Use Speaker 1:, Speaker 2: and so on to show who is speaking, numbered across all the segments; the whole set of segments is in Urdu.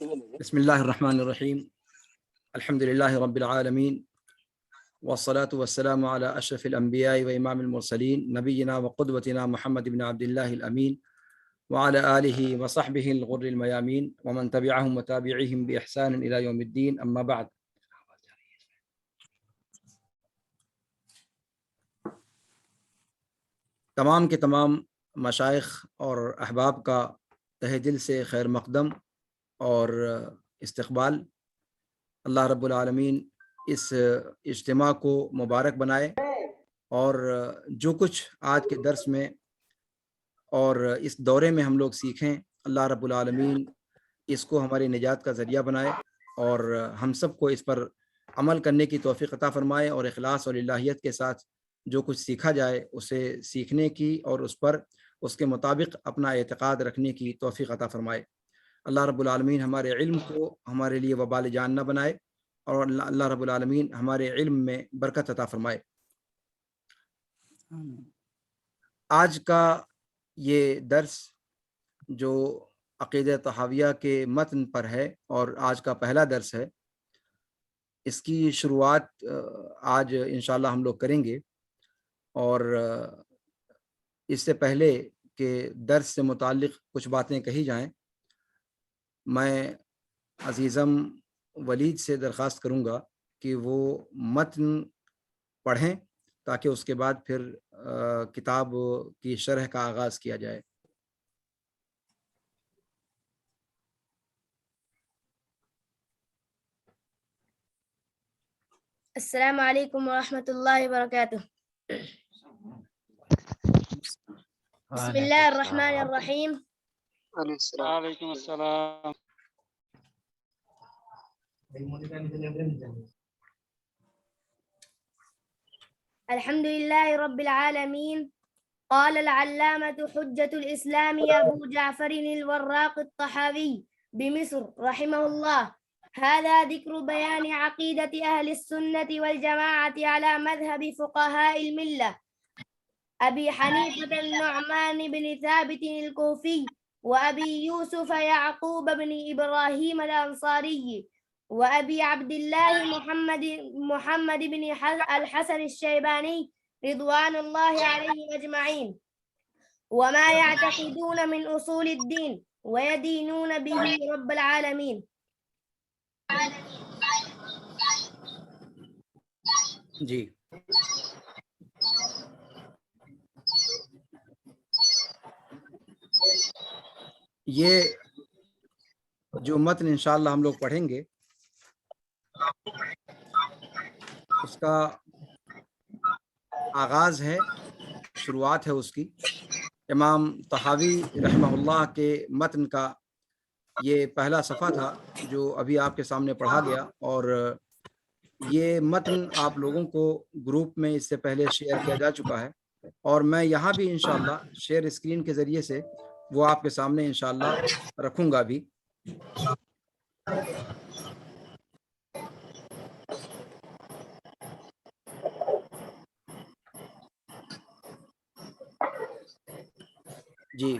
Speaker 1: بسم اللہ الرحمن الرحیم الحمد للہ رب العالمین والصلاة والسلام علی اشرف الانبیاء و امام المرسلین نبینا و قدوتنا محمد بن عبد اللہ الامین وعلى آلہ وصحبہ الغر المیامین ومن تبعہم وتابعہم بإحسان الی یوم الدین اما بعد۔ تمام کے تمام مشائخ اور احباب کا تہ دل سے خیر مقدم اور استقبال۔ اللہ رب العالمین اس اجتماع کو مبارک بنائے، اور جو کچھ آج کے درس میں اور اس دورے میں ہم لوگ سیکھیں، اللہ رب العالمین اس کو ہماری نجات کا ذریعہ بنائے، اور ہم سب کو اس پر عمل کرنے کی توفیق عطا فرمائے، اور اخلاص اور الہیت کے ساتھ جو کچھ سیکھا جائے اسے سیکھنے کی اور اس کے مطابق اپنا اعتقاد رکھنے کی توفیق عطا فرمائے۔ اللہ رب العالمین ہمارے علم کو ہمارے لیے وبال جان نہ بنائے، اور اللہ رب العالمین ہمارے علم میں برکت عطا فرمائے۔ آج کا یہ درس جو عقیدہ طحاویہ کے متن پر ہے اور آج کا پہلا درس ہے، اس کی شروعات آج انشاءاللہ ہم لوگ کریں گے، اور اس سے پہلے کہ درس سے متعلق کچھ باتیں کہی جائیں، میں عزیزم ولید سے درخواست کروں گا کہ وہ متن پڑھیں تاکہ اس کے بعد پھر کتاب کی شرح کا آغاز کیا جائے۔
Speaker 2: السلام علیکم ورحمۃ اللہ وبرکاتہ۔ بسم اللہ الرحمن الرحیم۔
Speaker 3: وعلیکم السلام۔
Speaker 2: الحمد للہ رب العالمین۔ قال العلامة حجة الإسلام أبو جعفر الوراق الطحاوي بمصر رحمه الله: هذا ذكر بيان عقيدة أهل السنة والجماعة على مذهب فقهاء الملة أبي حنيفة النعمان بن ثابت الكوفي، وأبي يوسف يعقوب بن إبراهيم الأنصاري، وأبي عبد الله محمد بن الحسن الشيباني رضوان الله عليهم أجمعين، وما يعتقدون من أصول الدين ويدينون به رب العالمين۔
Speaker 1: جی، یہ جو متن انشاءاللہ ہم لوگ پڑھیں گے، اس کا آغاز ہے، شروعات ہے اس کی۔ امام طحاوی رحمہ اللہ کے متن کا یہ پہلا صفحہ تھا جو ابھی آپ کے سامنے پڑھا گیا، اور یہ متن آپ لوگوں کو گروپ میں اس سے پہلے شیئر کیا جا چکا ہے، اور میں یہاں بھی انشاءاللہ شیئر اسکرین کے ذریعے سے وہ آپ کے سامنے انشاءاللہ رکھوں گا بھی۔ جی،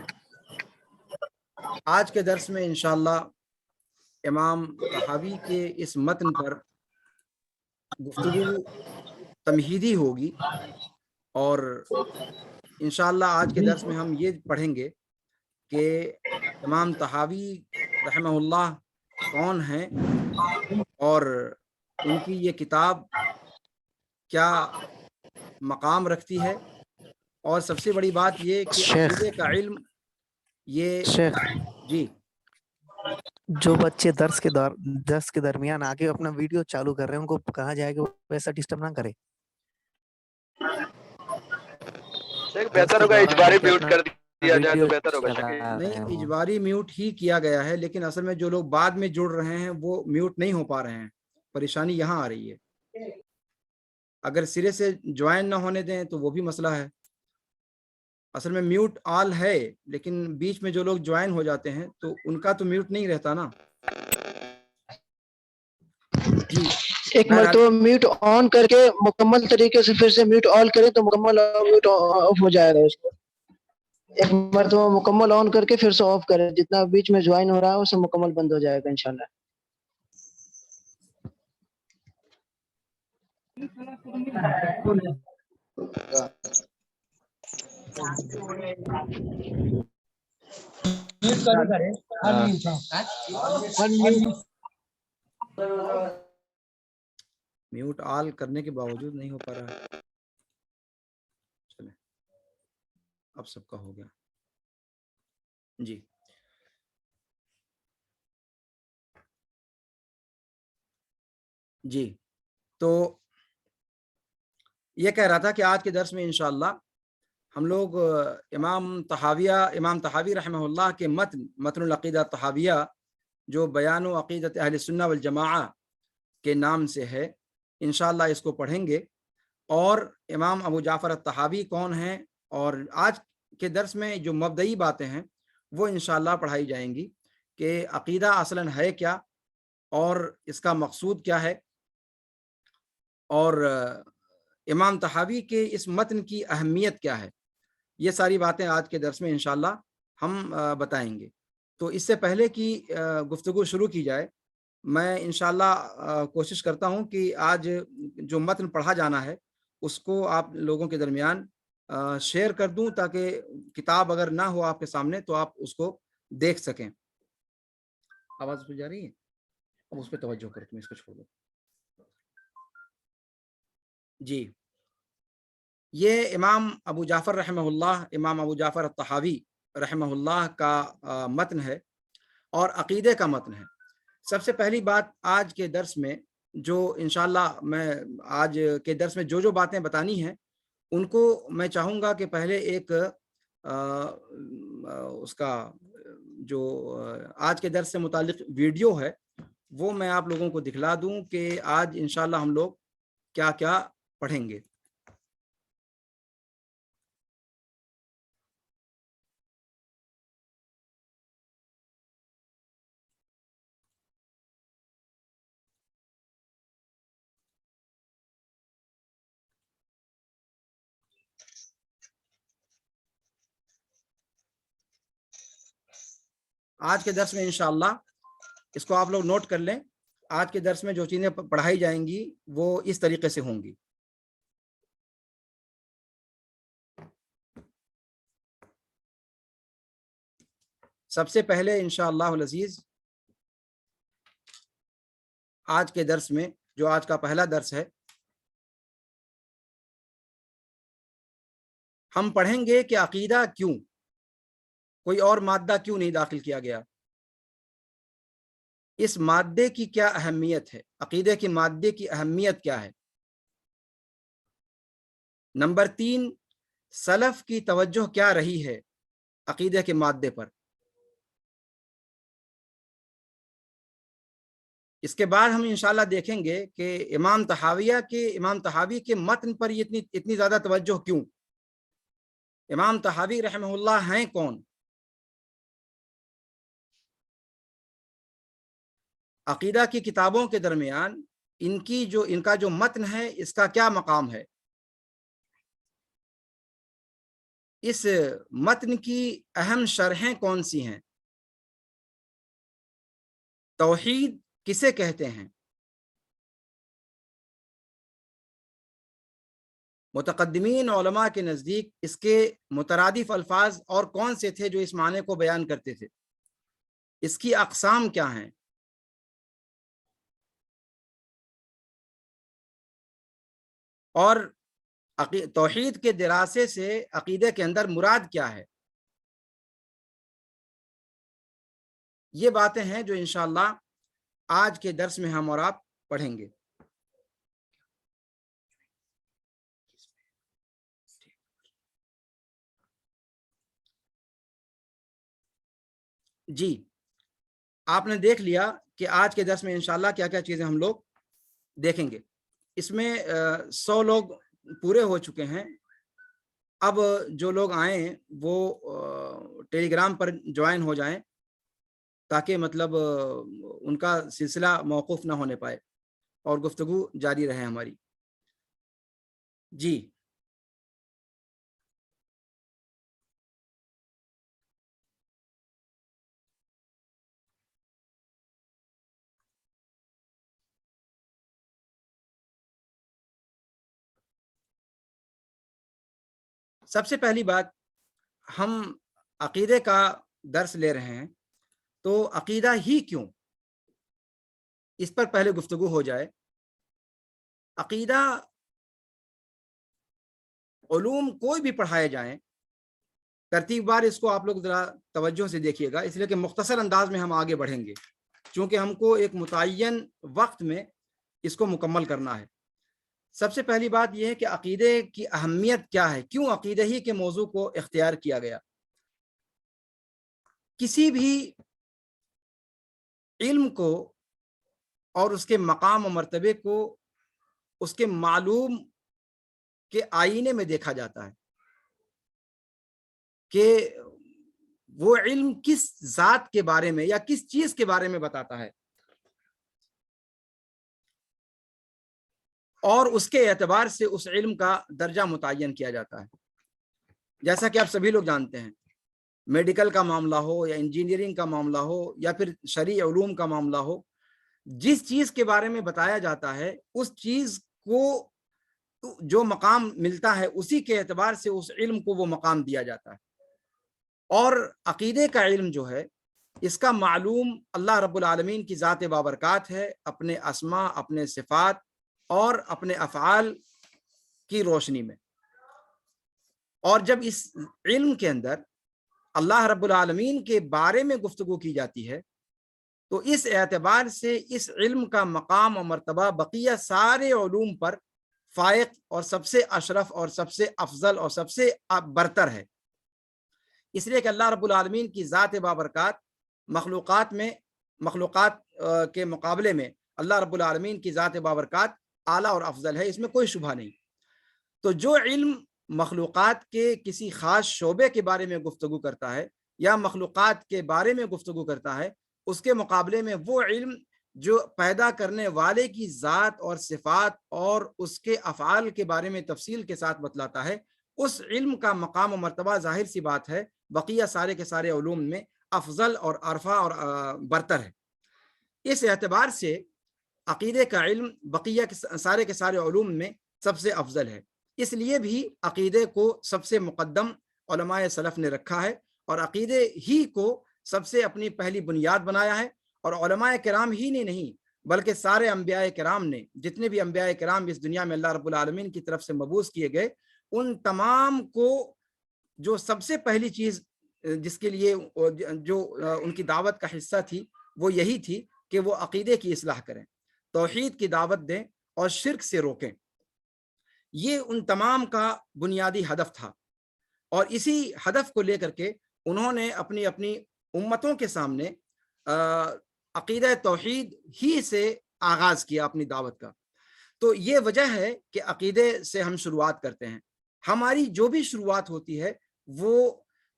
Speaker 1: آج کے درس میں انشاءاللہ امام طحاوی کے اس متن پر گفتگو تمہیدی ہوگی، اور انشاءاللہ آج کے درس میں ہم یہ پڑھیں گے کہ امام طحاوی رحمہ اللہ کون ہیں، اور ان کی یہ کتاب کیا مقام رکھتی ہے، اور سب سے بڑی بات یہ کہ عقیدے کا علم یہ
Speaker 4: شیخ
Speaker 1: جی
Speaker 4: جو بچے درس کے درمیان آگے اپنا ویڈیو چالو کر رہے ہیں ان کو کہا جائے کہ ویسا ڈسٹرب نہ کرے۔
Speaker 3: بہتر ہوگا اجباری میوٹ کر دیا جائے تو بہتر ہوگا۔
Speaker 1: نہیں، اجباری میوٹ ہی کیا گیا ہے، لیکن اصل میں جو لوگ بعد میں جڑ رہے ہیں وہ میوٹ نہیں ہو پا رہے ہیں، پریشانی یہاں آ رہی ہے۔ اگر سرے سے جوائن نہ ہونے دیں تو وہ بھی مسئلہ ہے۔ اصل میں میوٹ آل ہے، لیکن بیچ میں جو لوگ جوائن ہو جاتے ہیں تو ان کا تو میوٹ نہیں رہتا نا۔ جی،
Speaker 5: ایک مرتبہ میوٹ آن کر کے مکمل طریقے سے پھر سے میوٹ آل کریں تو مکمل میوٹ آف ہو جائے گا اس کو۔ ایک مرتبہ مکمل آن کر کے پھر سے آف کریں، جتنا بیچ میں جوائن ہو رہا ہے وہ سب مکمل بند ہو جائے گا انشاءاللہ۔
Speaker 1: میوٹ آل کرنے کے باوجود نہیں ہو پا رہا ہے۔ چلیں اب سب کا ہو گیا جی۔ جی تو یہ کہہ رہا تھا کہ آج کے درس میں انشاءاللہ ہم لوگ امام طحاوی رحمہ اللہ کے متن العقیدہ طحاویہ جو بیان و عقیدت اہل سنہ والجماعہ کے نام سے ہے انشاءاللہ اس کو پڑھیں گے، اور امام ابو جعفر الطحاوی کون ہیں، اور آج کے درس میں جو مبدئی باتیں ہیں وہ انشاءاللہ پڑھائی جائیں گی کہ عقیدہ اصلاً ہے کیا اور اس کا مقصود کیا ہے، اور امام طحاوی کے اس متن کی اہمیت کیا ہے۔ یہ ساری باتیں آج کے درس میں انشاءاللہ ہم بتائیں گے۔ تو اس سے پہلے کہ گفتگو شروع کی جائے، میں انشاءاللہ کوشش کرتا ہوں کہ آج جو متن پڑھا جانا ہے اس کو آپ لوگوں کے درمیان شیئر کر دوں، تاکہ کتاب اگر نہ ہو آپ کے سامنے تو آپ اس کو دیکھ سکیں۔ آواز جا رہی ہے؟ اب اس پہ توجہ کرو، تم اس کو چھوڑ دو جی۔ یہ امام ابو جعفر رحمہ اللہ، امام ابو جعفر الطحاوی رحمہ اللہ کا متن ہے اور عقیدے کا متن ہے۔ سب سے پہلی بات آج کے درس میں جو انشاءاللہ میں آج کے درس میں جو باتیں بتانی ہیں ان کو میں چاہوں گا کہ پہلے ایک اس کا جو آج کے درس سے متعلق ویڈیو ہے وہ میں آپ لوگوں کو دکھلا دوں کہ آج انشاءاللہ ہم لوگ کیا کیا پڑھیں گے۔ آج کے درس میں انشاءاللہ اس کو آپ لوگ نوٹ کر لیں، آج کے درس میں جو چیزیں پڑھائی جائیں گی وہ اس طریقے سے ہوں گی۔ سب سے پہلے انشاءاللہ العزیز آج کے درس میں جو آج کا پہلا درس ہے ہم پڑھیں گے کہ عقیدہ کیوں، کوئی اور مادہ کیوں نہیں داخل کیا گیا، اس مادے کی کیا اہمیت ہے، عقیدے کی مادے کی اہمیت کیا ہے۔ نمبر 3، سلف کی توجہ کیا رہی ہے عقیدے کے مادے پر۔ اس کے بعد ہم انشاءاللہ دیکھیں گے کہ امام طحاوی کے متن پر اتنی زیادہ توجہ کیوں، امام طحاوی رحمہ اللہ ہیں کون، عقیدہ کی کتابوں کے درمیان ان کا جو متن ہے اس کا کیا مقام ہے، اس متن کی اہم شرحیں کون سی ہیں، توحید کسے کہتے ہیں، متقدمین علماء کے نزدیک اس کے مترادف الفاظ اور کون سے تھے جو اس معنی کو بیان کرتے تھے، اس کی اقسام کیا ہیں، اور توحید کے دراسے سے عقیدے کے اندر مراد کیا ہے۔ یہ باتیں ہیں جو انشاءاللہ آج کے درس میں ہم اور آپ پڑھیں گے۔ جی آپ نے دیکھ لیا کہ آج کے درس میں انشاءاللہ کیا کیا چیزیں ہم لوگ دیکھیں گے۔ اس میں 100 لوگ پورے ہو چکے ہیں، اب جو لوگ آئیں وہ ٹیلی گرام پر جوائن ہو جائیں تاکہ مطلب ان کا سلسلہ موقوف نہ ہونے پائے اور گفتگو جاری رہے ہماری۔ جی سب سے پہلی بات، ہم عقیدے کا درس لے رہے ہیں تو عقیدہ ہی کیوں، اس پر پہلے گفتگو ہو جائے۔ عقیدہ علوم کوئی بھی پڑھائے جائیں، ترتیب بار اس کو آپ لوگ ذرا توجہ سے دیکھیے گا، اس لیے کہ مختصر انداز میں ہم آگے بڑھیں گے، چونکہ ہم کو ایک متعین وقت میں اس کو مکمل کرنا ہے۔ سب سے پہلی بات یہ ہے کہ عقیدے کی اہمیت کیا ہے، کیوں عقیدہ ہی کے موضوع کو اختیار کیا گیا۔ کسی بھی علم کو اور اس کے مقام و مرتبے کو اس کے معلوم کے آئینے میں دیکھا جاتا ہے کہ وہ علم کس ذات کے بارے میں یا کس چیز کے بارے میں بتاتا ہے، اور اس کے اعتبار سے اس علم کا درجہ متعین کیا جاتا ہے۔ جیسا کہ آپ سبھی لوگ جانتے ہیں، میڈیکل کا معاملہ ہو یا انجینئرنگ کا معاملہ ہو یا پھر شرعی علوم کا معاملہ ہو، جس چیز کے بارے میں بتایا جاتا ہے اس چیز کو جو مقام ملتا ہے اسی کے اعتبار سے اس علم کو وہ مقام دیا جاتا ہے۔ اور عقیدے کا علم جو ہے اس کا معلوم اللہ رب العالمین کی ذات بابرکات ہے، اپنے اسماء، اپنے صفات اور اپنے افعال کی روشنی میں۔ اور جب اس علم کے اندر اللہ رب العالمین کے بارے میں گفتگو کی جاتی ہے تو اس اعتبار سے اس علم کا مقام و مرتبہ بقیہ سارے علوم پر فائق اور سب سے اشرف اور سب سے افضل اور سب سے برتر ہے، اس لیے کہ اللہ رب العالمین کی ذات بابرکات مخلوقات کے مقابلے میں اللہ رب العالمین کی ذات بابرکات اعلیٰ اور افضل ہے، اس میں کوئی شبہ نہیں۔ تو جو علم مخلوقات کے کسی خاص شعبے کے بارے میں گفتگو کرتا ہے یا مخلوقات کے بارے میں گفتگو کرتا ہے، اس کے مقابلے میں وہ علم جو پیدا کرنے والے کی ذات اور صفات اور اس کے افعال کے بارے میں تفصیل کے ساتھ بتلاتا ہے، اس علم کا مقام و مرتبہ ظاہر سی بات ہے بقیہ سارے کے سارے علوم میں افضل اور ارفع اور برتر ہے۔ اس اعتبار سے عقیدے کا علم بقیہ سارے کے سارے علوم میں سب سے افضل ہے، اس لیے بھی عقیدے کو سب سے مقدم علماء سلف نے رکھا ہے اور عقیدے ہی کو سب سے اپنی پہلی بنیاد بنایا ہے۔ اور علماء کرام ہی نے نہیں بلکہ سارے انبیاء کرام نے، جتنے بھی انبیاء کرام اس دنیا میں اللہ رب العالمین کی طرف سے مبعوث کیے گئے، ان تمام کو جو سب سے پہلی چیز جس کے لیے جو ان کی دعوت کا حصہ تھی وہ یہی تھی کہ وہ عقیدے کی اصلاح کریں، توحید کی دعوت دیں اور شرک سے روکیں۔ یہ ان تمام کا بنیادی ہدف تھا، اور اسی ہدف کو لے کر کے انہوں نے اپنی امتوں کے سامنے عقیدہ توحید ہی سے آغاز کیا اپنی دعوت کا۔ تو یہ وجہ ہے کہ عقیدے سے ہم شروعات کرتے ہیں۔ ہماری جو بھی شروعات ہوتی ہے وہ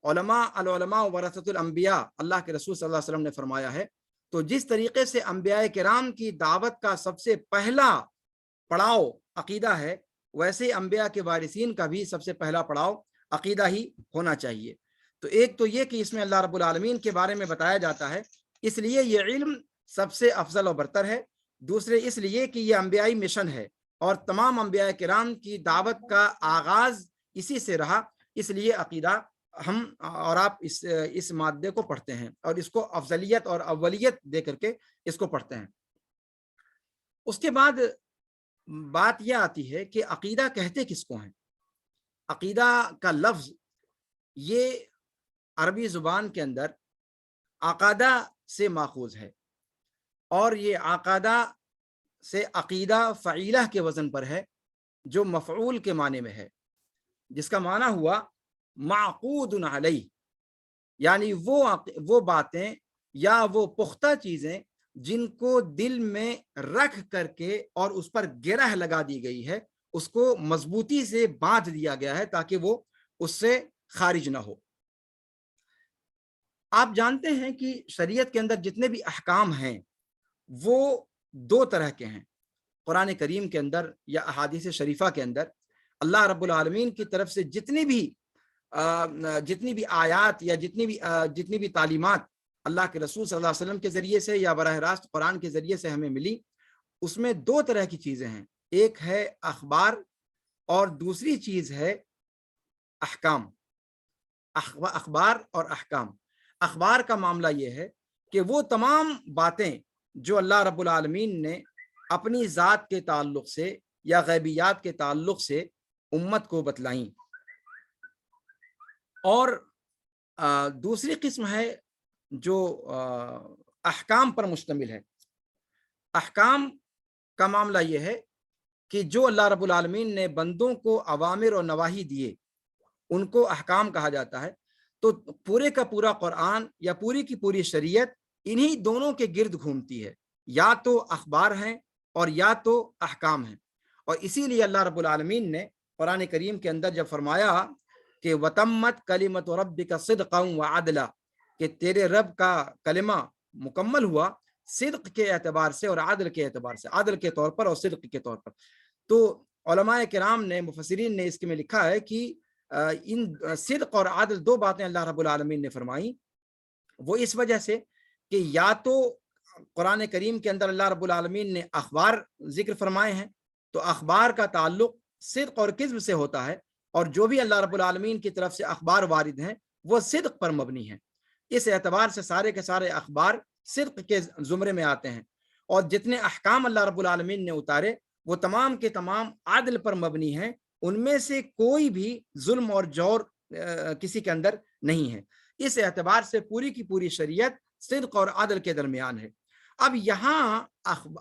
Speaker 1: العلماء ورثۃ الانبیاء اللہ کے رسول صلی اللہ علیہ وسلم نے فرمایا ہے۔ تو جس طریقے سے انبیاء کرام کی دعوت کا سب سے پہلا پڑاؤ عقیدہ ہے، ویسے انبیاء کے وارثین کا بھی سب سے پہلا پڑاؤ عقیدہ ہی ہونا چاہیے۔ تو ایک تو یہ کہ اس میں اللہ رب العالمین کے بارے میں بتایا جاتا ہے، اس لیے یہ علم سب سے افضل و برتر ہے۔ دوسرے اس لیے کہ یہ انبیائی مشن ہے اور تمام انبیاء کرام کی دعوت کا آغاز اسی سے رہا، اس لیے عقیدہ ہم اور آپ اس مادے کو پڑھتے ہیں اور اس کو افضلیت اور اولیت دے کر کے اس کو پڑھتے ہیں۔ اس کے بعد بات یہ آتی ہے کہ عقیدہ کہتے کس کو ہیں؟ عقیدہ کا لفظ یہ عربی زبان کے اندر عقادہ سے ماخوذ ہے، اور یہ عقادہ سے عقیدہ فعیلہ کے وزن پر ہے، جو مفعول کے معنی میں ہے، جس کا معنی ہوا معقود علیہ، یعنی وہ باتیں یا وہ پختہ چیزیں جن کو دل میں رکھ کر کے اور اس پر گرہ لگا دی گئی ہے، اس کو مضبوطی سے باندھ دیا گیا ہے تاکہ وہ اس سے خارج نہ ہو۔ آپ جانتے ہیں کہ شریعت کے اندر جتنے بھی احکام ہیں وہ دو طرح کے ہیں۔ قرآن کریم کے اندر یا احادیث شریفہ کے اندر اللہ رب العالمین کی طرف سے جتنی بھی آیات یا جتنی بھی تعلیمات اللہ کے رسول صلی اللہ علیہ وسلم کے ذریعے سے یا براہ راست قرآن کے ذریعے سے ہمیں ملی، اس میں دو طرح کی چیزیں ہیں، ایک ہے اخبار اور دوسری چیز ہے احکام، اخبار اور احکام۔ اخبار کا معاملہ یہ ہے کہ وہ تمام باتیں جو اللہ رب العالمین نے اپنی ذات کے تعلق سے یا غیبیات کے تعلق سے امت کو بتلائیں، اور دوسری قسم ہے جو احکام پر مشتمل ہے۔ احکام کا معاملہ یہ ہے کہ جو اللہ رب العالمین نے بندوں کو اوامر اور نواہی دیے ان کو احکام کہا جاتا ہے۔ تو پورے کا پورا قرآن یا پوری کی پوری شریعت انہی دونوں کے گرد گھومتی ہے، یا تو اخبار ہیں اور یا تو احکام ہیں۔ اور اسی لیے اللہ رب العالمین نے قرآن کریم کے اندر جب فرمایا کہ وَتَمَّتْ كَلِمَةُ رَبِّكَ صِدْقًا وَعَدْلًا، کہ تیرے رب کا کلمہ مکمل ہوا صدق کے اعتبار سے اور عدل کے اعتبار سے، عدل کے طور پر اور صدق کے طور پر۔ تو علماء کرام نے، مفسرین نے اس کے میں لکھا ہے کہ ان صدق اور عدل دو باتیں اللہ رب العالمین نے فرمائی، وہ اس وجہ سے کہ یا تو قرآن کریم کے اندر اللہ رب العالمین نے اخبار ذکر فرمائے ہیں، تو اخبار کا تعلق صدق اور کذب سے ہوتا ہے، اور جو بھی اللہ رب العالمین کی طرف سے اخبار وارد ہیں وہ صدق پر مبنی ہیں۔ اس اعتبار سے سارے کے سارے اخبار صدق کے زمرے میں آتے ہیں، اور جتنے احکام اللہ رب العالمین نے اتارے وہ تمام کے تمام عدل پر مبنی ہیں، ان میں سے کوئی بھی ظلم اور جور کسی کے اندر نہیں ہے۔ اس اعتبار سے پوری کی پوری شریعت صدق اور عدل کے درمیان ہے۔ اب یہاں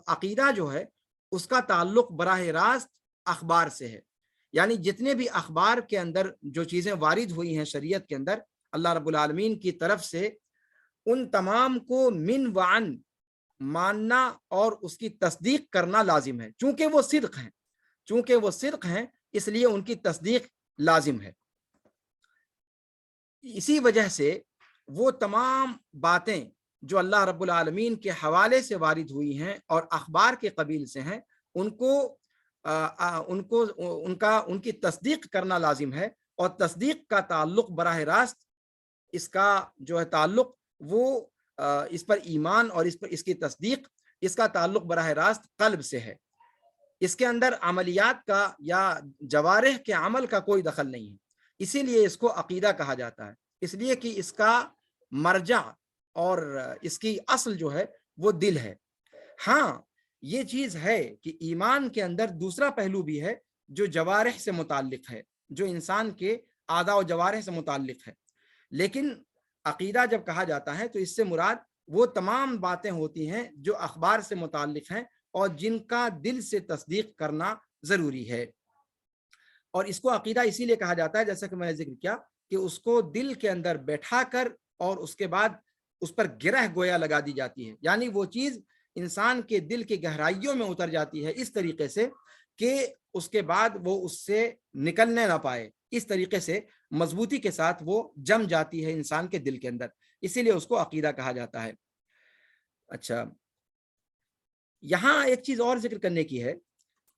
Speaker 1: عقیدہ جو ہے اس کا تعلق براہ راست اخبار سے ہے، یعنی جتنے بھی اخبار کے اندر جو چیزیں وارد ہوئی ہیں شریعت کے اندر اللہ رب العالمین کی طرف سے، ان تمام کو من وعن ماننا اور اس کی تصدیق کرنا لازم ہے، چونکہ وہ صدق ہیں اس لیے ان کی تصدیق لازم ہے۔ اسی وجہ سے وہ تمام باتیں جو اللہ رب العالمین کے حوالے سے وارد ہوئی ہیں اور اخبار کے قبیل سے ہیں، ان کی تصدیق کرنا لازم ہے، اور تصدیق کا تعلق براہ راست اس کا جو ہے تعلق وہ اس پر ایمان اور اس کی تصدیق، اس کا تعلق براہ راست قلب سے ہے۔ اس کے اندر عملیات کا یا جوارح کے عمل کا کوئی دخل نہیں ہے، اسی لیے اس کو عقیدہ کہا جاتا ہے، اس لیے کہ اس کا مرجع اور اس کی اصل جو ہے وہ دل ہے۔ ہاں یہ چیز ہے کہ ایمان کے اندر دوسرا پہلو بھی ہے جو جوارح سے متعلق ہے، جو انسان کے اعضاء و جوارح سے متعلق ہے، لیکن عقیدہ جب کہا جاتا ہے تو اس سے مراد وہ تمام باتیں ہوتی ہیں جو اخبار سے متعلق ہیں اور جن کا دل سے تصدیق کرنا ضروری ہے۔ اور اس کو عقیدہ اسی لیے کہا جاتا ہے، جیسا کہ میں نے ذکر کیا، کہ اس کو دل کے اندر بیٹھا کر اور اس کے بعد اس پر گرہ گویا لگا دی جاتی ہے، یعنی وہ چیز انسان کے دل کی گہرائیوں میں اتر جاتی ہے اس طریقے سے کہ اس کے بعد وہ اس سے نکلنے نہ پائے، اس طریقے سے مضبوطی کے ساتھ وہ جم جاتی ہے انسان کے دل کے اندر، اسی لیے اس کو عقیدہ کہا جاتا ہے۔ اچھا، یہاں ایک چیز اور ذکر کرنے کی ہے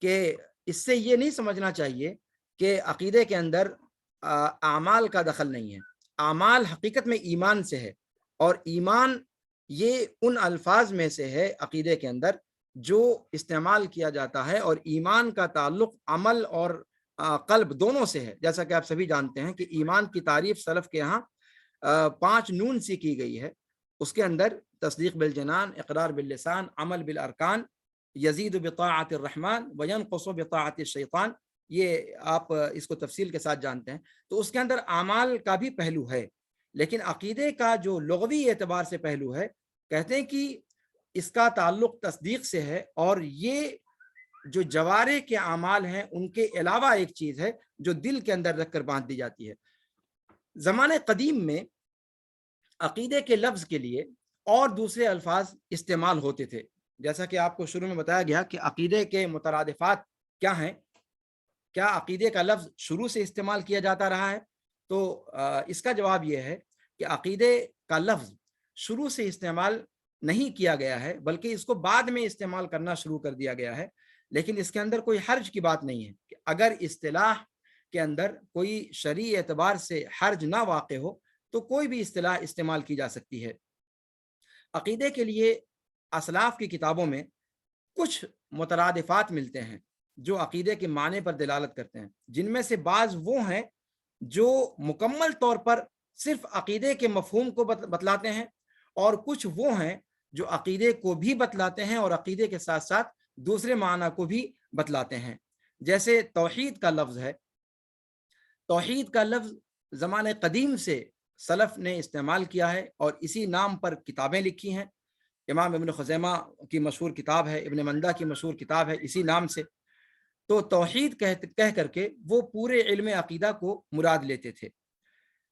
Speaker 1: کہ اس سے یہ نہیں سمجھنا چاہیے کہ عقیدے کے اندر اعمال کا دخل نہیں ہے۔ اعمال حقیقت میں ایمان سے ہے، اور ایمان یہ ان الفاظ میں سے ہے عقیدے کے اندر جو استعمال کیا جاتا ہے، اور ایمان کا تعلق عمل اور قلب دونوں سے ہے۔ جیسا کہ آپ سبھی جانتے ہیں کہ ایمان کی تعریف سلف کے یہاں 5 نون سے کی گئی ہے، اس کے اندر تصدیق بالجنان، اقرار باللسان، عمل بالارکان، یزید بطاعت الرحمن وینقص بطاعت الشیطان، یہ آپ اس کو تفصیل کے ساتھ جانتے ہیں۔ تو اس کے اندر اعمال کا بھی پہلو ہے، لیکن عقیدے کا جو لغوی اعتبار سے پہلو ہے، کہتے ہیں کہ اس کا تعلق تصدیق سے ہے، اور یہ جو جوارح کے اعمال ہیں ان کے علاوہ ایک چیز ہے جو دل کے اندر رکھ کر باندھ دی جاتی ہے۔ زمانے قدیم میں عقیدے کے لفظ کے لیے اور دوسرے الفاظ استعمال ہوتے تھے، جیسا کہ آپ کو شروع میں بتایا گیا کہ عقیدے کے مترادفات کیا ہیں، کیا عقیدے کا لفظ شروع سے استعمال کیا جاتا رہا ہے؟ تو اس کا جواب یہ ہے کہ عقیدے کا لفظ شروع سے استعمال نہیں کیا گیا ہے، بلکہ اس کو بعد میں استعمال کرنا شروع کر دیا گیا ہے، لیکن اس کے اندر کوئی حرج کی بات نہیں ہے کہ اگر اصطلاح کے اندر کوئی شرعی اعتبار سے حرج نہ واقع ہو تو کوئی بھی اصطلاح استعمال کی جا سکتی ہے۔ عقیدے کے لیے اسلاف کی کتابوں میں کچھ مترادفات ملتے ہیں جو عقیدے کے معنی پر دلالت کرتے ہیں، جن میں سے بعض وہ ہیں جو مکمل طور پر صرف عقیدے کے مفہوم کو بتلاتے ہیں، اور کچھ وہ ہیں جو عقیدے کو بھی بتلاتے ہیں اور عقیدے کے ساتھ ساتھ دوسرے معنی کو بھی بتلاتے ہیں۔ جیسے توحید کا لفظ ہے، توحید کا لفظ زمانے قدیم سے سلف نے استعمال کیا ہے اور اسی نام پر کتابیں لکھی ہیں۔ امام ابن خزیمہ کی مشہور کتاب ہے، ابن مندہ کی مشہور کتاب ہے اسی نام سے۔ تو توحید کہہ کر کے وہ پورے علم عقیدہ کو مراد لیتے تھے۔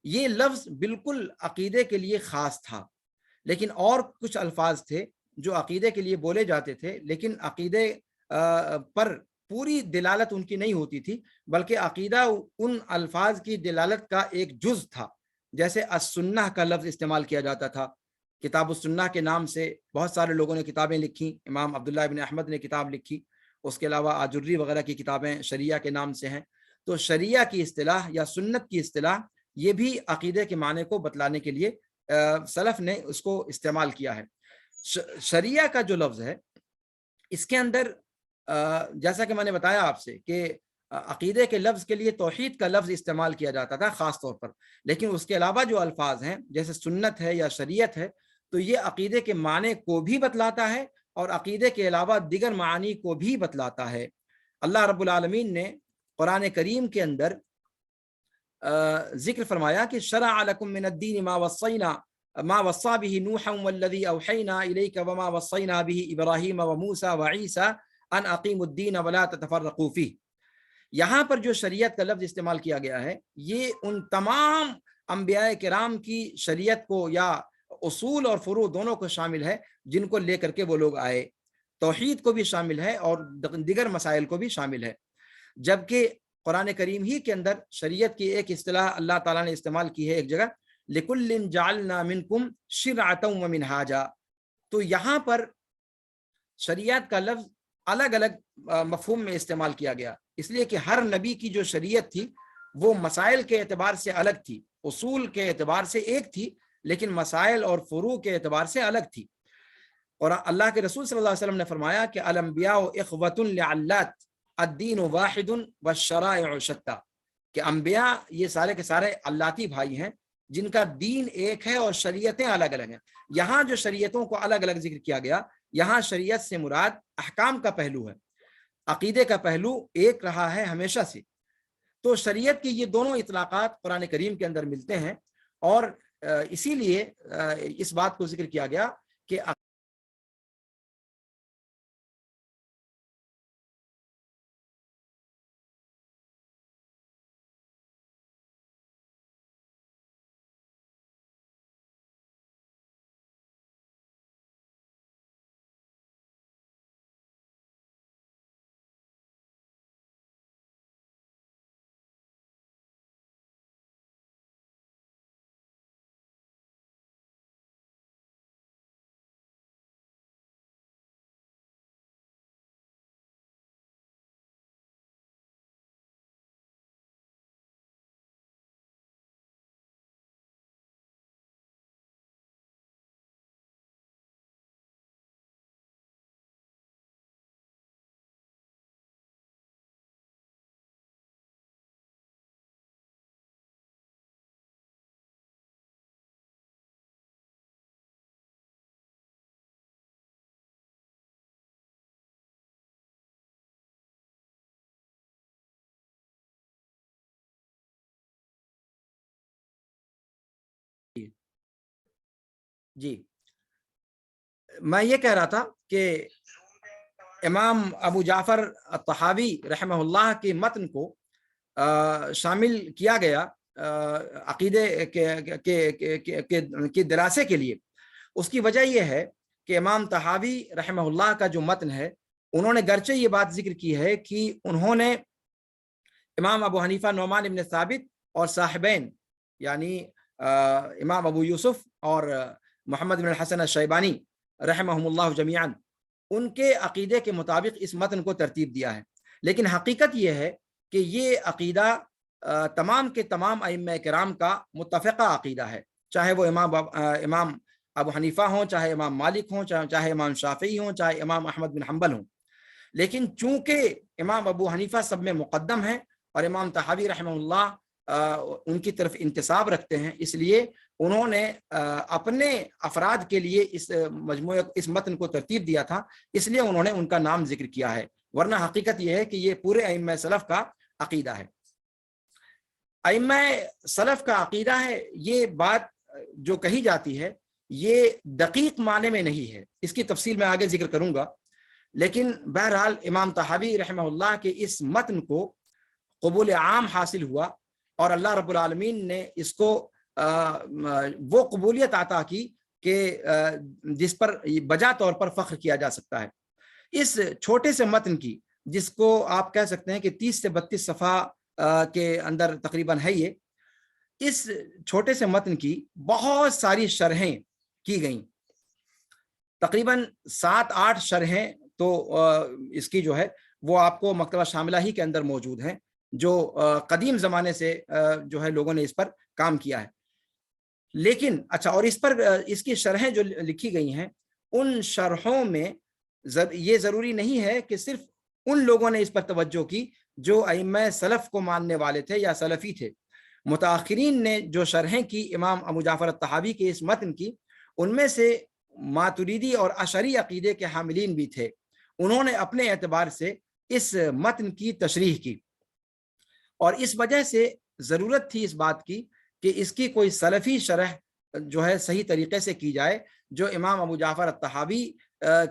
Speaker 1: یہ لفظ بالکل عقیدے کے لیے خاص تھا، لیکن اور کچھ الفاظ تھے جو عقیدے کے لیے بولے جاتے تھے، لیکن عقیدے پر پوری دلالت ان کی نہیں ہوتی تھی، بلکہ عقیدہ ان الفاظ کی دلالت کا ایک جز تھا۔ جیسے السنہ کا لفظ استعمال کیا جاتا تھا، کتاب السنہ کے نام سے بہت سارے لوگوں نے کتابیں لکھی، امام عبداللہ ابن احمد نے کتاب لکھی، اس کے علاوہ آجری وغیرہ کی کتابیں شریعہ کے نام سے ہیں۔ تو شریعہ کی اصطلاح یا سنت کی اصطلاح یہ بھی عقیدے کے معنی کو بتلانے کے لیے سلف نے اس کو استعمال کیا ہے۔ شریعہ کا جو لفظ ہے اس کے اندر جیسا کہ میں نے بتایا آپ سے کہ عقیدے کے لفظ کے لیے توحید کا لفظ استعمال کیا جاتا تھا خاص طور پر، لیکن اس کے علاوہ جو الفاظ ہیں جیسے سنت ہے یا شریعت ہے تو یہ عقیدے کے معنی کو بھی بتلاتا ہے اور عقیدے کے علاوہ دیگر معانی کو بھی بتلاتا ہے۔ اللہ رب العالمین نے قرآن کریم کے اندر ذکر فرمایا کہ شرع لکم من الدین ما وصى به نوحا والذی اوحینا الیک وما وصینا به ابراہیم وموسیٰ وعیسیٰ ان اقیموا الدین ولا تتفرقوا فیہ۔ یہاں پر جو شریعت کا لفظ استعمال کیا گیا ہے یہ ان تمام انبیاء کرام کی شریعت کو یا اصول اور فروع دونوں کو شامل ہے جن کو لے کر کے وہ لوگ آئے، توحید کو بھی شامل ہے اور دیگر مسائل کو بھی شامل ہے۔ جبکہ قرآن کریم ہی کے اندر شریعت کی ایک اصطلاح اللہ تعالیٰ نے استعمال کی ہے ایک جگہ، لِكُلٍّ جَعَلْنَا مِنْكُمْ شِرْعَةً وَمِنْهَاجًا۔ تو یہاں پر شریعت کا لفظ الگ الگ مفہوم میں استعمال کیا گیا، اس لیے کہ ہر نبی کی جو شریعت تھی وہ مسائل کے اعتبار سے الگ تھی، اصول کے اعتبار سے ایک تھی لیکن مسائل اور فروع کے اعتبار سے الگ تھی۔ اور اللہ کے رسول صلی اللہ علیہ وسلم نے فرمایا کہ الانبیاء اخوۃ لعلات الدین واحد والشرائع شتیٰ، کہ انبیاء یہ سارے کے سارے علاتی بھائی ہیں جن کا دین ایک ہے اور شریعتیں الگ الگ ہیں۔ یہاں جو شریعتوں کو الگ الگ ذکر کیا گیا، یہاں شریعت سے مراد احکام کا پہلو ہے، عقیدے کا پہلو ایک رہا ہے ہمیشہ سے۔ تو شریعت کی یہ دونوں اطلاقات قرآن کریم کے اندر ملتے ہیں، اور اسی لیے اس بات کو ذکر کیا گیا کہ جی میں یہ کہہ رہا تھا کہ امام ابو جعفر الطحاوی رحمہ اللہ کے متن کو شامل کیا گیا عقیدے کے دراسے کے لیے۔ اس کی وجہ یہ ہے کہ امام طحاوی رحمہ اللہ کا جو متن ہے انہوں نے گرچہ یہ بات ذکر کی ہے کہ انہوں نے امام ابو حنیفہ نعمان ابن ثابت اور صاحبین یعنی امام ابو یوسف اور محمد بن الحسن الشیبانی رحمہم اللہ جمیعاً ان کے عقیدے کے مطابق اس متن کو ترتیب دیا ہے، لیکن حقیقت یہ ہے کہ یہ عقیدہ تمام کے تمام ائمہ کرام کا متفقہ عقیدہ ہے، چاہے وہ امام ابو حنیفہ ہوں، چاہے امام مالک ہوں، چاہے امام شافعی ہوں، چاہے امام احمد بن حنبل ہوں۔ لیکن چونکہ امام ابو حنیفہ سب میں مقدم ہیں اور امام طحاوی رحمہ اللہ ان کی طرف انتساب رکھتے ہیں، اس لیے انہوں نے اپنے افراد کے لیے اس مجموعے اس متن کو ترتیب دیا تھا، اس لیے انہوں نے ان کا نام ذکر کیا ہے، ورنہ حقیقت یہ ہے کہ یہ پورے ائمہ سلف کا عقیدہ ہے۔ ائمہ سلف کا عقیدہ ہے، یہ بات جو کہی جاتی ہے یہ دقیق معنی میں نہیں ہے، اس کی تفصیل میں آگے ذکر کروں گا، لیکن بہرحال امام طحاوی رحمہ اللہ کے اس متن کو قبول عام حاصل ہوا اور اللہ رب العالمین نے اس کو وہ قبولیت عطا کی کہ جس پر بجا طور پر فخر کیا جا سکتا ہے۔ اس چھوٹے سے متن کی، جس کو آپ کہہ سکتے ہیں کہ 30 سے 32 صفحہ کے اندر تقریباً ہے، یہ اس چھوٹے سے متن کی بہت ساری شرحیں کی گئیں، تقریباً 7-8 شرحیں تو اس کی جو ہے وہ آپ کو مکتبہ شاملہ ہی کے اندر موجود ہیں، جو قدیم زمانے سے جو ہے لوگوں نے اس پر کام کیا ہے۔ لیکن اچھا، اور اس پر اس کی شرحیں جو لکھی گئی ہیں، ان شرحوں میں یہ ضروری نہیں ہے کہ صرف ان لوگوں نے اس پر توجہ کی جو ائمہ سلف کو ماننے والے تھے یا سلفی تھے۔ متاخرین نے جو شرحیں کی امام ابو جعفر الطحاوی کے اس متن کی، ان میں سے ماتریدی اور اشعری عقیدے کے حاملین بھی تھے، انہوں نے اپنے اعتبار سے اس متن کی تشریح کی، اور اس وجہ سے ضرورت تھی اس بات کی کہ اس کی کوئی سلفی شرح جو ہے صحیح طریقے سے کی جائے، جو امام ابو جعفر الطحاوی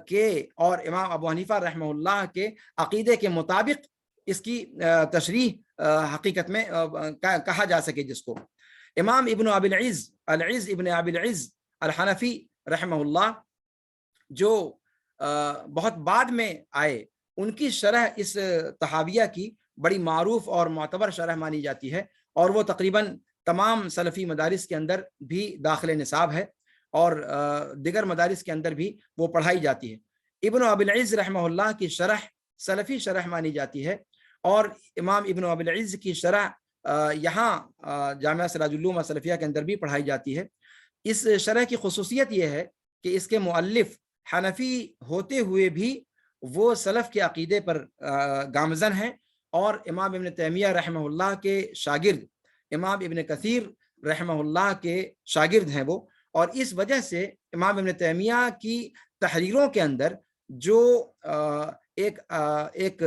Speaker 1: کے اور امام ابو حنیفہ رحمہ اللہ کے عقیدے کے مطابق اس کی تشریح حقیقت میں کہا جا سکے، جس کو امام ابن ابی العز ابن ابی العز الحنفی رحمہ اللہ جو بہت بعد میں آئے، ان کی شرح اس طحاویہ کی بڑی معروف اور معتبر شرح مانی جاتی ہے، اور وہ تقریباً تمام سلفی مدارس کے اندر بھی داخل نصاب ہے، اور دیگر مدارس کے اندر بھی وہ پڑھائی جاتی ہے۔ ابن ابی العز رحمہ اللہ کی شرح سلفی شرح مانی جاتی ہے، اور امام ابن ابی العز کی شرح یہاں جامعہ سراج العلوم السلفیہ کے اندر بھی پڑھائی جاتی ہے۔ اس شرح کی خصوصیت یہ ہے کہ اس کے مؤلف حنفی ہوتے ہوئے بھی وہ سلف کے عقیدے پر گامزن ہیں، اور امام ابن تیمیہ رحمہ اللہ کے شاگرد، امام ابن کثیر رحمہ اللہ کے شاگرد ہیں وہ، اور اس وجہ سے امام ابن تیمیہ کی تحریروں کے اندر جو ایک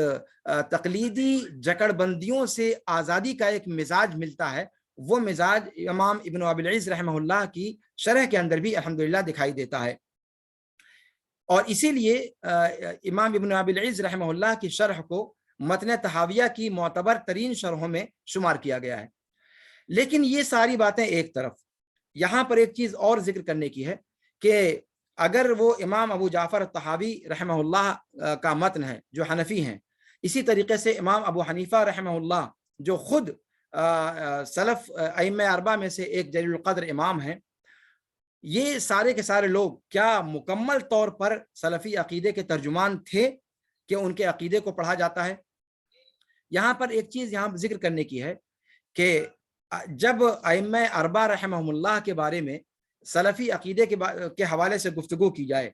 Speaker 1: تقلیدی جکڑ بندیوں سے آزادی کا ایک مزاج ملتا ہے، وہ مزاج امام ابن ابی العز رحمہ اللہ کی شرح کے اندر بھی الحمدللہ دکھائی دیتا ہے، اور اسی لیے امام ابن ابی العز رحمہ اللہ کی شرح کو متن طحاویہ کی معتبر ترین شرحوں میں شمار کیا گیا ہے۔ لیکن یہ ساری باتیں ایک طرف، یہاں پر ایک چیز اور ذکر کرنے کی ہے کہ اگر وہ امام ابو جعفر الطحاوی رحمہ اللہ کا متن ہے جو حنفی ہیں، اسی طریقے سے امام ابو حنیفہ رحمہ اللہ جو خود سلف ائمہ اربعہ میں سے ایک جلیل القدر امام ہیں، یہ سارے کے سارے لوگ کیا مکمل طور پر سلفی عقیدے کے ترجمان تھے کہ ان کے عقیدے کو پڑھا جاتا ہے؟ یہاں پر ایک چیز یہاں ذکر کرنے کی ہے کہ جب ائمہ اربعہ رحمہم اللہ کے بارے میں سلفی عقیدے کے حوالے سے گفتگو کی جائے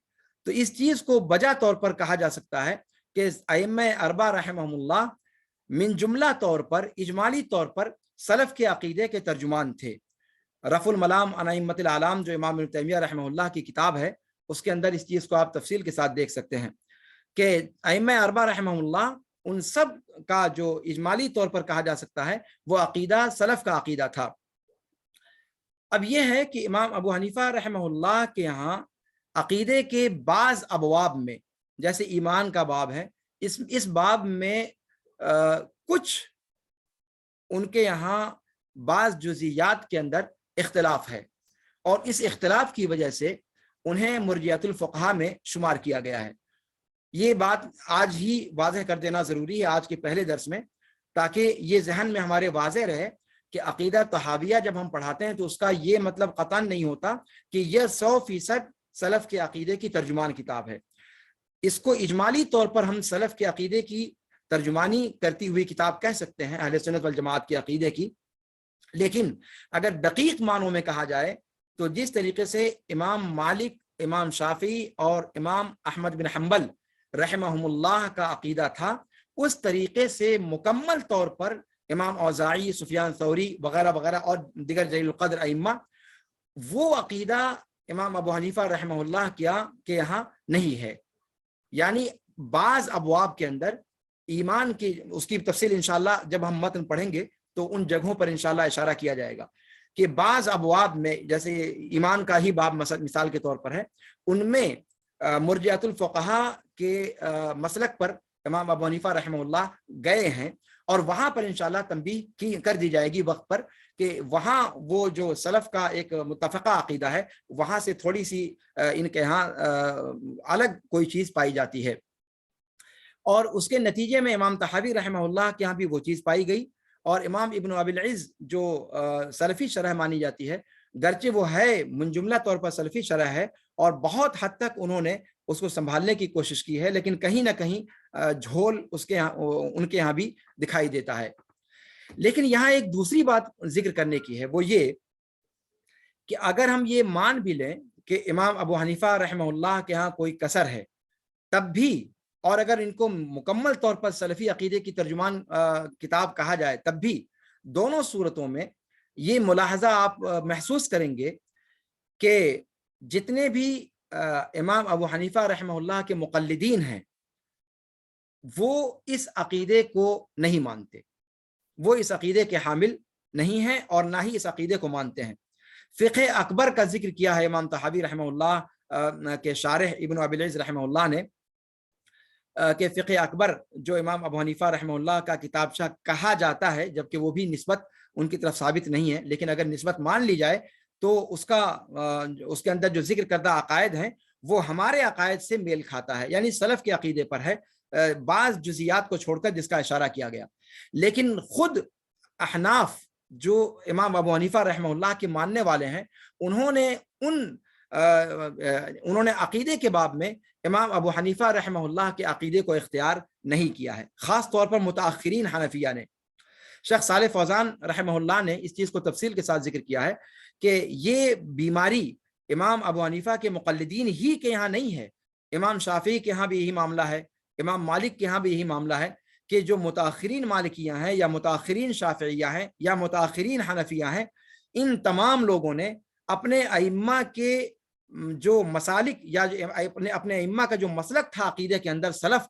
Speaker 1: تو اس چیز کو بجا طور پر کہا جا سکتا ہے کہ ائمہ اربعہ رحمہم اللہ من جملہ طور پر، اجمالی طور پر سلف کے عقیدے کے ترجمان تھے۔ رفع الملام عن ائمۃ الاعلام جو امام ابن تیمیہ رحمہ اللہ کی کتاب ہے، اس کے اندر اس چیز کو آپ تفصیل کے ساتھ دیکھ سکتے ہیں کہ ائمہ اربعہ رحمہم اللہ ان سب کا جو اجمالی طور پر کہا جا سکتا ہے وہ عقیدہ سلف کا عقیدہ تھا۔ اب یہ ہے کہ امام ابو حنیفہ رحمہ اللہ کے یہاں عقیدے کے بعض ابواب میں، جیسے ایمان کا باب ہے، اس باب میں کچھ ان کے یہاں بعض جزئیات کے اندر اختلاف ہے، اور اس اختلاف کی وجہ سے انہیں مرجئۃ الفقہاء میں شمار کیا گیا ہے۔ یہ بات آج ہی واضح کر دینا ضروری ہے آج کے پہلے درس میں، تاکہ یہ ذہن میں ہمارے واضح رہے کہ عقیدہ طحاویہ جب ہم پڑھاتے ہیں تو اس کا یہ مطلب قطعاً نہیں ہوتا کہ یہ 100% سلف کے عقیدے کی ترجمان کتاب ہے۔ اس کو اجمالی طور پر ہم سلف کے عقیدے کی ترجمانی کرتی ہوئی کتاب کہہ سکتے ہیں، اہل سنت والجماعت کے عقیدے کی، لیکن اگر دقیق معنوں میں کہا جائے تو جس طریقے سے امام مالک، امام شافعی اور امام احمد بن حنبل رحمہم اللہ کا عقیدہ تھا، اس طریقے سے مکمل طور پر امام اوزاعی، سفیان ثوری وغیرہ وغیرہ اور دیگر جلیل القدر ائمہ، وہ عقیدہ امام ابو حنیفہ رحمہ اللہ کے یہاں نہیں ہے. یعنی بعض ابواب کے اندر ایمان کی، اس کی تفصیل انشاءاللہ جب ہم متن پڑھیں گے تو ان جگہوں پر انشاءاللہ اشارہ کیا جائے گا کہ بعض ابواب میں، جیسے ایمان کا ہی باب مثال کے طور پر ہے، ان میں مرجعۃ الفقہاء کے مسلک پر امام ابو حنیفہ رحمہ اللہ گئے ہیں، اور وہاں پر انشاءاللہ تنبیہ کر دی جائے گی وقت پر کہ وہاں وہ جو سلف کا ایک متفقہ عقیدہ ہے وہاں سے تھوڑی سی ان کے ہاں الگ کوئی چیز پائی جاتی ہے، اور اس کے نتیجے میں امام طحاوی رحمہ اللہ کے ہاں بھی وہ چیز پائی گئی. اور امام ابن ابی العز جو سلفی شرح مانی جاتی ہے، گرچہ وہ ہے منجملہ طور پر سلفی شرح ہے اور بہت حد تک انہوں نے اس کو سنبھالنے کی کوشش کی ہے، لیکن کہیں نہ کہیں جھول اس کے ان کے ہاں بھی دکھائی دیتا ہے. لیکن یہاں ایک دوسری بات ذکر کرنے کی ہے، وہ یہ کہ اگر ہم یہ مان بھی لیں کہ امام ابو حنیفہ رحمہ اللہ کے ہاں کوئی کسر ہے، تب بھی، اور اگر ان کو مکمل طور پر سلفی عقیدے کی ترجمان کتاب کہا جائے، تب بھی دونوں صورتوں میں یہ ملاحظہ آپ محسوس کریں گے کہ جتنے بھی امام ابو حنیفہ رحمہ اللہ کے مقلدین ہیں وہ اس عقیدے کو نہیں مانتے، وہ اس عقیدے کے حامل نہیں ہیں اور نہ ہی اس عقیدے کو مانتے ہیں. فقہ اکبر کا ذکر کیا ہے امام طحاوی رحمہ اللہ کے شارح ابن ابی العز رحمہ اللہ نے، کہ فقہ اکبر جو امام ابو حنیفہ رحمہ اللہ کا کتابچہ کہا جاتا ہے، جبکہ وہ بھی نسبت ان کی طرف ثابت نہیں ہے، لیکن اگر نسبت مان لی جائے تو اس کے اندر جو ذکر کردہ عقائد ہیں وہ ہمارے عقائد سے میل کھاتا ہے، یعنی سلف کے عقیدے پر ہے، بعض جزیات کو چھوڑ کر جس کا اشارہ کیا گیا. لیکن خود احناف جو امام ابو حنیفہ رحمہ اللہ کے ماننے والے ہیں، انہوں نے عقیدے کے باب میں امام ابو حنیفہ رحمہ اللہ کے عقیدے کو اختیار نہیں کیا ہے. خاص طور پر متاخرین حنفیہ نے، شیخ صالح فوزان رحمہ اللہ نے اس چیز کو تفصیل کے ساتھ ذکر کیا ہے کہ یہ بیماری امام ابو حنیفہ کے مقلدین ہی کے یہاں نہیں ہے، امام شافعی کے یہاں بھی یہی معاملہ ہے، امام مالک کے یہاں بھی یہی معاملہ ہے کہ جو متاخرین مالکیہ ہیں یا متاخرین شافعیہ ہیں یا متاخرین حنفیہ ہیں، ان تمام لوگوں نے اپنے ائمہ کے جو مسالک یا اپنے ائمہ کا جو مسلک تھا عقیدے کے اندر سلف